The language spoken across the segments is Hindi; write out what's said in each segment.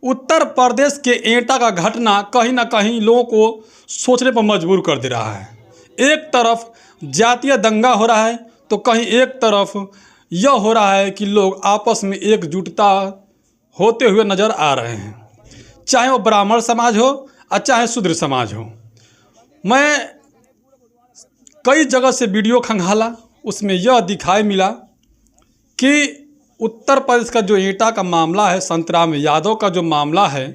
उत्तर प्रदेश के एटा का घटना कहीं ना कहीं लोगों को सोचने पर मजबूर कर दे रहा है। एक तरफ जातीय दंगा हो रहा है तो कहीं एक तरफ यह हो रहा है कि लोग आपस में एकजुटता होते हुए नज़र आ रहे हैं, चाहे वो ब्राह्मण समाज हो और चाहे शूद्र समाज हो। मैं कई जगह से वीडियो खंगाला, उसमें यह दिखाई मिला कि उत्तर प्रदेश का जो एटा का मामला है, संतराम यादव का जो मामला है,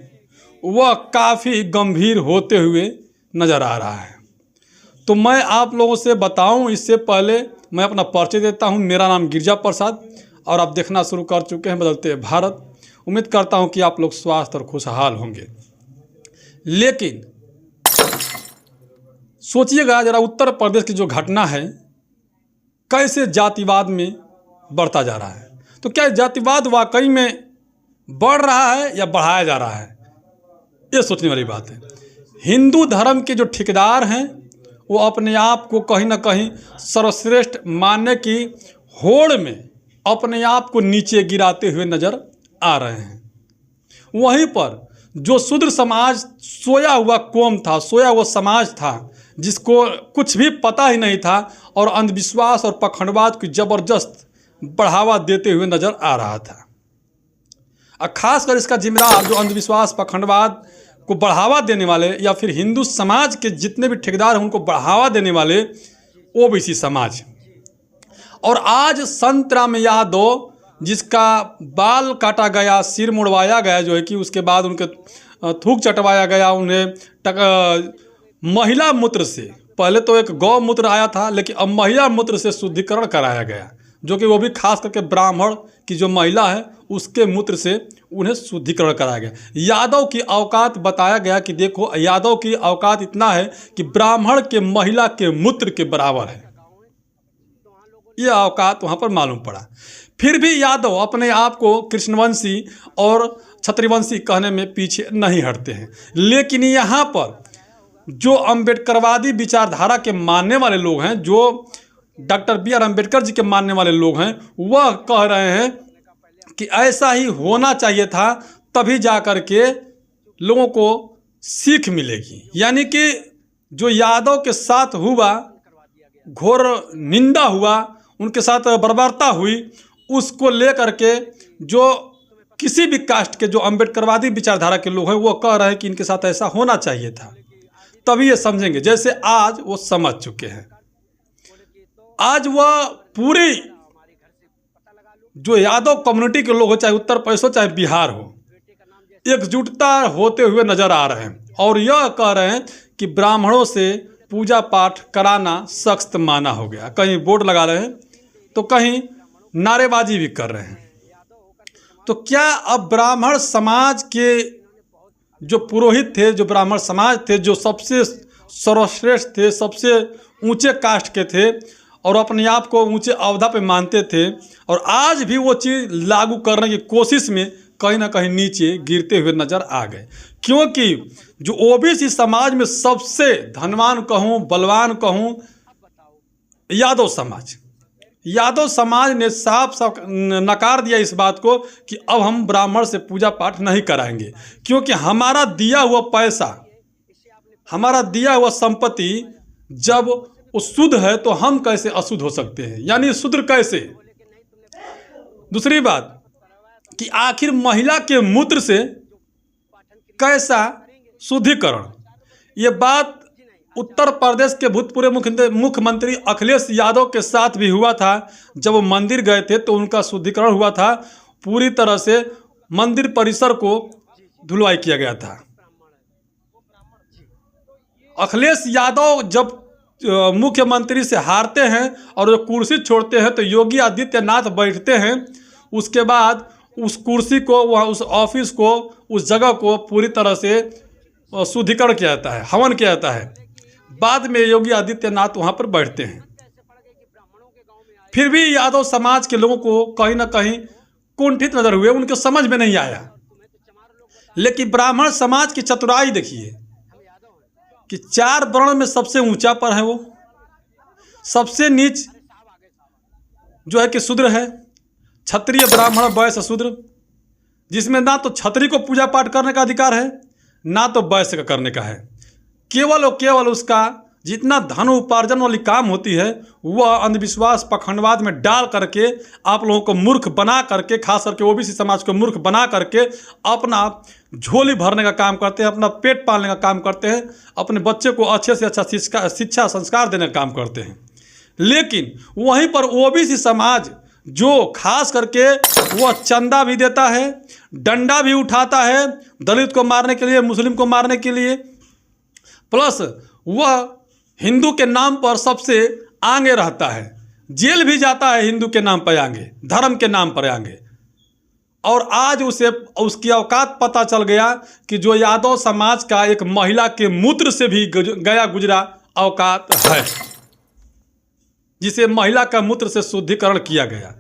वह काफ़ी गंभीर होते हुए नज़र आ रहा है। तो मैं आप लोगों से बताऊं, इससे पहले मैं अपना परिचय देता हूं। मेरा नाम गिरजा प्रसाद और आप देखना शुरू कर चुके हैं बदलते भारत। उम्मीद करता हूं कि आप लोग स्वस्थ और खुशहाल होंगे। लेकिन सोचिएगा जरा, उत्तर प्रदेश की जो घटना है कैसे जातिवाद में बढ़ता जा रहा है। तो क्या जातिवाद वाकई में बढ़ रहा है या बढ़ाया जा रहा है, ये सोचने वाली बात है। हिंदू धर्म के जो ठेकेदार हैं वो अपने आप को कहीं ना कहीं सर्वश्रेष्ठ मानने की होड़ में अपने आप को नीचे गिराते हुए नज़र आ रहे हैं। वहीं पर जो शूद्र समाज सोया हुआ कौम था, सोया हुआ समाज था, जिसको कुछ भी पता ही नहीं था और अंधविश्वास और पखंडवाद की ज़बरदस्त बढ़ावा देते हुए नज़र आ रहा था। और ख़ासकर इसका जिम्मेदार जो अंधविश्वास पखंडवाद को बढ़ावा देने वाले या फिर हिंदू समाज के जितने भी ठेकेदार हैं उनको बढ़ावा देने वाले ओबीसी समाज। और आज संतराम यादव, जिसका बाल काटा गया, सिर मुड़वाया गया, जो है कि उसके बाद उनके थूक चटवाया गया, उन्हें महिला मूत्र से, पहले तो एक गौ मूत्र आया था लेकिन अब महिला मूत्र से शुद्धिकरण कराया गया, जो कि वो भी खास करके ब्राह्मण की जो महिला है उसके मूत्र से उन्हें शुद्धिकरण कराया गया। यादव की औकात बताया गया कि देखो, यादव की औकात इतना है कि ब्राह्मण के महिला के मूत्र के बराबर है। यह औकात वहाँ पर मालूम पड़ा। फिर भी यादव अपने आप को कृष्णवंशी और क्षत्रियवंशी कहने में पीछे नहीं हटते हैं। लेकिन यहाँ पर जो अम्बेडकरवादी विचारधारा के मानने वाले लोग हैं, जो doctor B are Ambedkar ji के मानने वाले लोग हैं, वह कह रहे हैं कि ऐसा ही होना चाहिए था, तभी जा कर के लोगों को सीख मिलेगी। यानी कि जो यादव के साथ हुआ, घोर निंदा हुआ, उनके साथ बर्बरता हुई, उसको लेकर के जो किसी भी कास्ट के जो अम्बेडकरवादी विचारधारा के लोग हैं वो कह रहे हैं कि इनके साथ ऐसा होना चाहिए था, तभी ये समझेंगे। जैसे आज वो समझ चुके हैं। आज वह पूरी जो यादव कम्युनिटी के लोग हो, चाहे उत्तर प्रदेश हो चाहे बिहार हो, एकजुटता होते हुए नजर आ रहे हैं और यह कह रहे हैं कि ब्राह्मणों से पूजा पाठ कराना सख्त माना हो गया। कहीं बोर्ड लगा रहे हैं तो कहीं नारेबाजी भी कर रहे हैं। तो क्या अब ब्राह्मण समाज के जो पुरोहित थे, जो ब्राह्मण समाज थे, जो सबसे सर्वश्रेष्ठ थे, सबसे ऊंचे कास्ट के थे और अपने आप को ऊंचे अहदा पे मानते थे, और आज भी वो चीज़ लागू करने की कोशिश में कहीं ना कहीं नीचे गिरते हुए नज़र आ गए। क्योंकि जो ओबीसी समाज में सबसे धनवान कहूँ, बलवान कहूँ, यादव समाज ने साफ साफ नकार दिया इस बात को कि अब हम ब्राह्मण से पूजा पाठ नहीं कराएंगे, क्योंकि हमारा दिया हुआ पैसा, हमारा दिया हुआ संपत्ति जब वो शुद्ध है तो हम कैसे अशुद्ध हो सकते हैं, यानी शूद्र कैसे। दूसरी बात कि आखिर महिला के मूत्र से कैसा शुद्धिकरण। ये बात उत्तर प्रदेश के भूतपूर्व मुख्यमंत्री अखिलेश यादव के साथ भी हुआ था। जब वो मंदिर गए थे तो उनका शुद्धिकरण हुआ था, पूरी तरह से मंदिर परिसर को धुलवाई किया गया था। अखिलेश यादव जब मुख्यमंत्री से हारते हैं और जो कुर्सी छोड़ते हैं तो योगी आदित्यनाथ बैठते हैं, उसके बाद उस कुर्सी को, वहाँ उस ऑफिस को, उस जगह को पूरी तरह से शुद्धिकरण किया जाता है, हवन किया जाता है। बाद में योगी आदित्यनाथ वहाँ पर बैठते हैं। फिर भी यादव समाज के लोगों को कहीं ना कहीं कुंठित नजर हुए, उनके समझ में नहीं आया। लेकिन ब्राह्मण समाज की चतुराई देखिए कि 4 वर्ण में सबसे ऊंचा पर है वो, सबसे नीच जो है कि शूद्र है, क्षत्रिय ब्राह्मण वैश्य शूद्र, जिसमें ना तो छतरी को पूजा पाठ करने का अधिकार है, ना तो वैश्य का करने का है। केवल और केवल उसका जितना धन उपार्जन वाली काम होती है वह अंधविश्वास पखंडवाद में डाल करके आप लोगों को मूर्ख बना करके, खास करके ओबीसी समाज को मूर्ख बना करके अपना झोली भरने का काम करते हैं, अपना पेट पालने का काम करते हैं, अपने बच्चे को अच्छे से अच्छा शिक्षा संस्कार देने का काम करते हैं। लेकिन वहीं पर ओबीसी समाज जो खास करके वह चंदा भी देता है, डंडा भी उठाता है दलित को मारने के लिए, मुस्लिम को मारने के लिए, प्लस वह हिंदू के नाम पर सबसे आगे रहता है, जेल भी जाता है हिंदू के नाम पर आगे, धर्म के नाम पर आगे। और आज उसे उसकी औकात पता चल गया कि जो यादव समाज का एक महिला के मूत्र से भी गया गुजरा औकात है, जिसे महिला का मूत्र से शुद्धिकरण किया गया।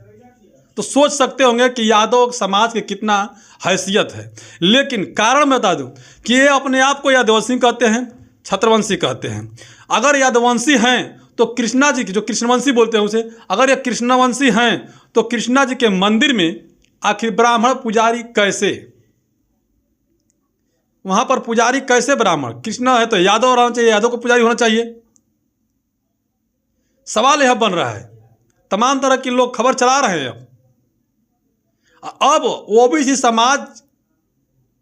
तो सोच सकते होंगे कि यादव समाज की कितना हैसियत है। लेकिन कारण मैं बता दूं कि ये अपने आप को यादवंशी कहते हैं, छत्रवंशी कहते हैं। अगर यादवंशी हैं तो कृष्णा जी की, जो कृष्णवंशी बोलते हैं उसे, अगर ये कृष्णवंशी हैं तो कृष्णा जी के मंदिर में आखिर ब्राह्मण पुजारी कैसे? वहां पर पुजारी कैसे ब्राह्मण? कृष्णा है तो यादव रहना चाहिए, यादव को पुजारी होना चाहिए। सवाल यह बन रहा है, तमाम तरह के लोग खबर चला रहे हैं। अब ओबीसी समाज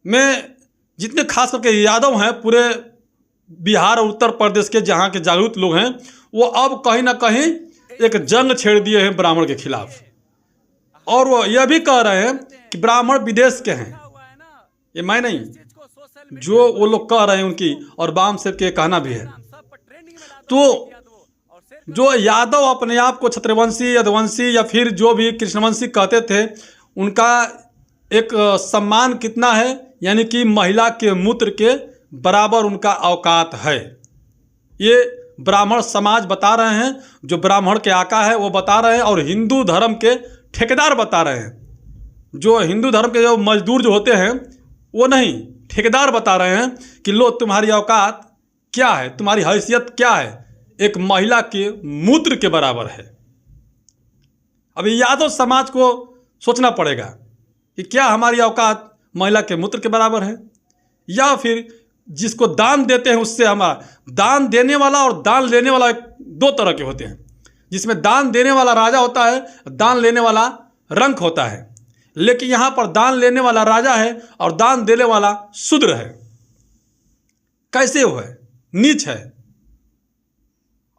में जितने खास करके यादव हैं, पूरे बिहार और उत्तर प्रदेश के जहाँ के जागरूक लोग हैं, वो अब कहीं ना कहीं एक जंग छेड़ दिए हैं ब्राह्मण के खिलाफ। और वो यह भी कह रहे हैं कि ब्राह्मण विदेश के हैं। ये मैं नहीं, जो वो लोग कह रहे हैं उनकी और बाम सेव के कहना भी है। तो जो यादव अपने आप को छत्रवंशी, यदुवंशी या फिर जो भी कृष्णवंशी कहते थे, उनका एक सम्मान कितना है, यानी कि महिला के मूत्र के बराबर उनका औकात है। ये ब्राह्मण समाज बता रहे हैं, जो ब्राह्मण के आका है वो बता रहे हैं, और हिंदू धर्म के ठेकेदार बता रहे हैं। जो हिंदू धर्म के जो मजदूर जो होते हैं वो नहीं, ठेकेदार बता रहे हैं कि लो तुम्हारी औकात क्या है, तुम्हारी हैसियत क्या है, एक महिला के मूत्र के बराबर है। अभी यादव समाज को सोचना पड़ेगा कि क्या हमारी औकात महिला के मूत्र के बराबर है, या फिर जिसको दान देते हैं उससे हमारा। दान देने वाला और दान लेने वाला दो तरह के होते हैं, जिसमें दान देने वाला राजा होता है, दान लेने वाला रंक होता है। लेकिन यहाँ पर दान लेने वाला राजा है और दान देने वाला शूद्र है। कैसे वो है? नीच है,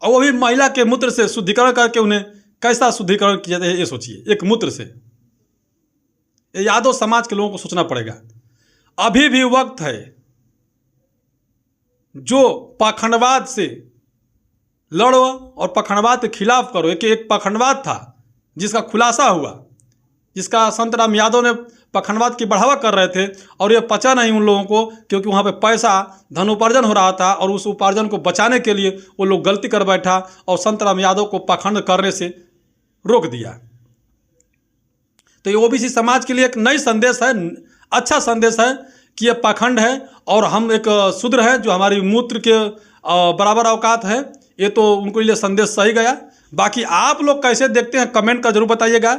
और वो भी महिला के मूत्र से शुद्धिकरण करके। उन्हें कैसा शुद्धिकरण किया जाए ये सोचिए, एक मूत्र से। यादव समाज के लोगों को सोचना पड़ेगा। अभी भी वक्त है, जो पाखंडवाद से लड़ो और पाखंडवाद के खिलाफ करो। एक पाखंडवाद था जिसका खुलासा हुआ, जिसका संत राम यादव ने पाखंडवाद की बढ़ावा कर रहे थे, और ये पचा नहीं उन लोगों को, क्योंकि वहाँ पे पैसा धन उपार्जन हो रहा था, और उस उपार्जन को बचाने के लिए वो लोग गलती कर बैठा और संत राम यादव को पाखंड करने से रोक दिया। तो ये ओबीसी समाज के लिए एक नई संदेश है, अच्छा संदेश है कि ये पाखंड है और हम एक शूद्र हैं जो हमारी मूत्र के बराबर औकात है। ये तो उनको लिए संदेश सही गया। बाकी आप लोग कैसे देखते हैं कमेंट का जरूर बताइएगा।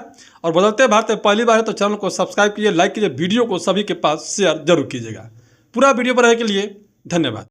और बदलते भारत में पहली बार है तो चैनल को सब्सक्राइब कीजिए, लाइक कीजिए, वीडियो को सभी के पास शेयर जरूर कीजिएगा। पूरा वीडियो बनाने के लिए धन्यवाद।